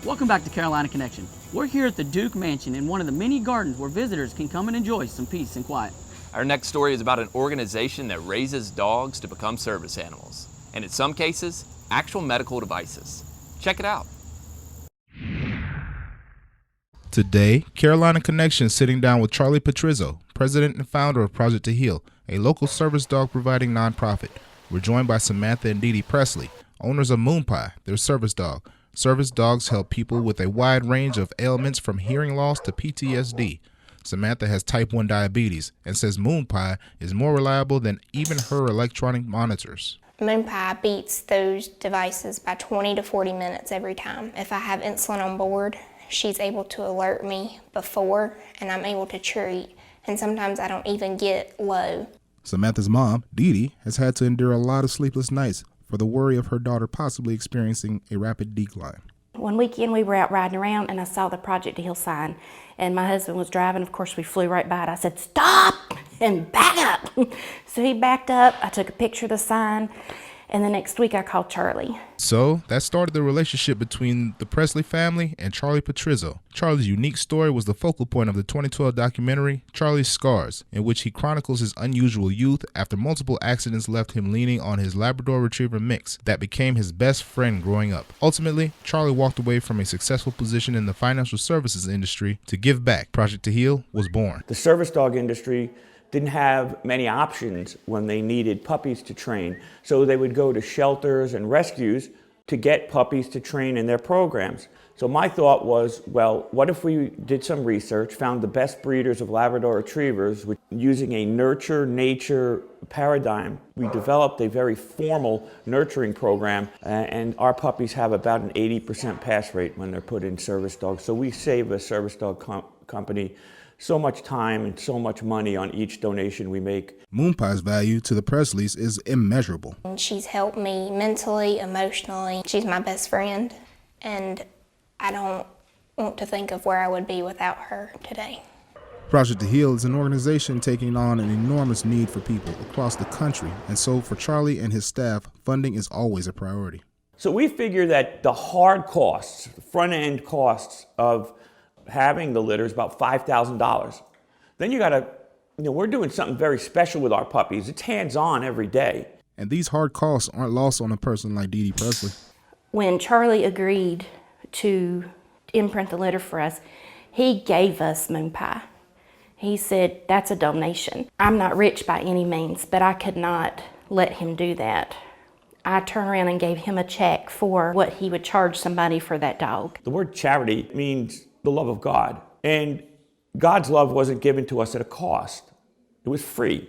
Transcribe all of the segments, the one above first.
Welcome back to Carolina Connection. We're here at the Duke Mansion in one of the many gardens where visitors can come and enjoy some peace and quiet. Our next story is about an organization that raises dogs to become service animals, and in some cases, actual medical devices. Check it out. Today, Carolina Connection is sitting down with Charlie Patrizzo, president and founder of Project to Heal, a local service dog providing nonprofit. We're joined by Samantha and Dee Dee Presley, owners of Moon Pie, their service dog. Service dogs help people with a wide range of ailments from hearing loss to PTSD. Samantha has type 1 diabetes and says Moon Pie is more reliable than even her electronic monitors. Moon Pie beats those devices by 20 to 40 minutes every time. If I have insulin on board, she's able to alert me before and I'm able to treat. And sometimes I don't even get low. Samantha's mom, Dee Dee, has had to endure a lot of sleepless nights for the worry of her daughter possibly experiencing a rapid decline. One weekend we were out riding around and I saw the Project to Heal sign and my husband was driving. Of course we flew right by it. I said, "Stop and back up." So he backed up, I took a picture of the sign, and the next week I called Charlie. So that started the relationship between the Presley family and Charlie Patrizzo. Charlie's unique story was the focal point of the 2012 documentary Charlie's Scars, in which he chronicles his unusual youth after multiple accidents left him leaning on his Labrador Retriever mix that became his best friend growing up. Ultimately, Charlie walked away from a successful position in the financial services industry to give back. Project to Heal was born. The service dog industry didn't have many options when they needed puppies to train. So they would go to shelters and rescues to get puppies to train in their programs. So my thought was, well, what if we did some research, found the best breeders of Labrador Retrievers using a nurture-nature paradigm. We developed a very formal nurturing program, and our puppies have about an 80% pass rate when they're put in service dogs. So we save a service dog company so much time and so much money on each donation we make. Moon Pie's value to the Presleys is immeasurable. She's helped me mentally, emotionally. She's my best friend, and I don't want to think of where I would be without her today. Project to Heal is an organization taking on an enormous need for people across the country, and so for Charlie and his staff, funding is always a priority. So we figure that the hard costs, the front-end costs of having the litter is about $5,000. Then you gotta, we're doing something very special with our puppies. It's hands-on every day. And these hard costs aren't lost on a person like Dee Dee Presley. When Charlie agreed to imprint the litter for us, he gave us Moon Pie. He said, "That's a donation." I'm not rich by any means, but I could not let him do that. I turned around and gave him a check for what he would charge somebody for that dog. The word charity means the love of God. And God's love wasn't given to us at a cost. It was free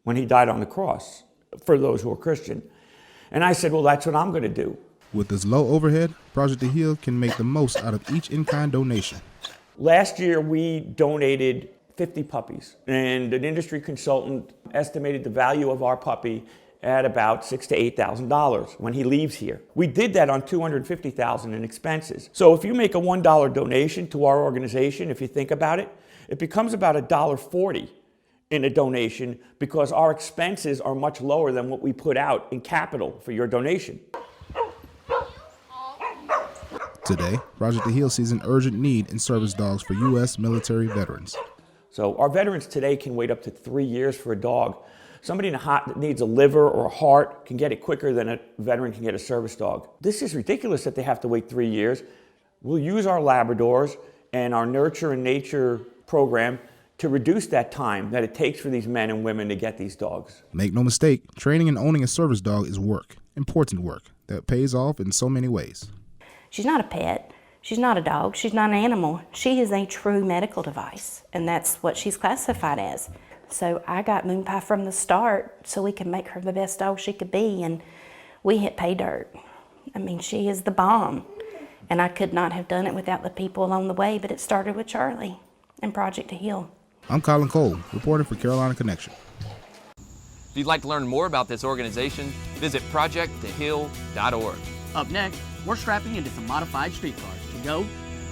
when he died on the cross for those who are Christian. And I said, well, that's what I'm going to do. With this low overhead, Project to Heal can make the most out of each in-kind donation. Last year, we donated 50 puppies, and an industry consultant estimated the value of our puppy at about $6,000 to $8,000 when he leaves here. We did that on $250,000 in expenses. So if you make a $1 donation to our organization, if you think about it, it becomes about $1.40 in a donation because our expenses are much lower than what we put out in capital for your donation. Today, Project to Heal sees an urgent need in service dogs for U.S. military veterans. So our veterans today can wait up to 3 years for a dog. Somebody that needs a liver or a heart can get it quicker than a veteran can get a service dog. This is ridiculous that they have to wait 3 years. We'll use our Labradors and our Nurture and Nature program to reduce that time that it takes for these men and women to get these dogs. Make no mistake, training and owning a service dog is work, important work, that pays off in so many ways. She's not a pet. She's not a dog. She's not an animal. She is a true medical device, and that's what she's classified as. So I got Moon Pie from the start so we could make her the best dog she could be, and we hit pay dirt. I mean, she is the bomb, and I could not have done it without the people along the way, but it started with Charlie and Project to Heal. I'm Colin Cole, reporting for Carolina Connection. If you'd like to learn more about this organization, visit projecttoheal.org. Up next, we're strapping into some modified streetcars to go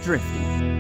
drifting.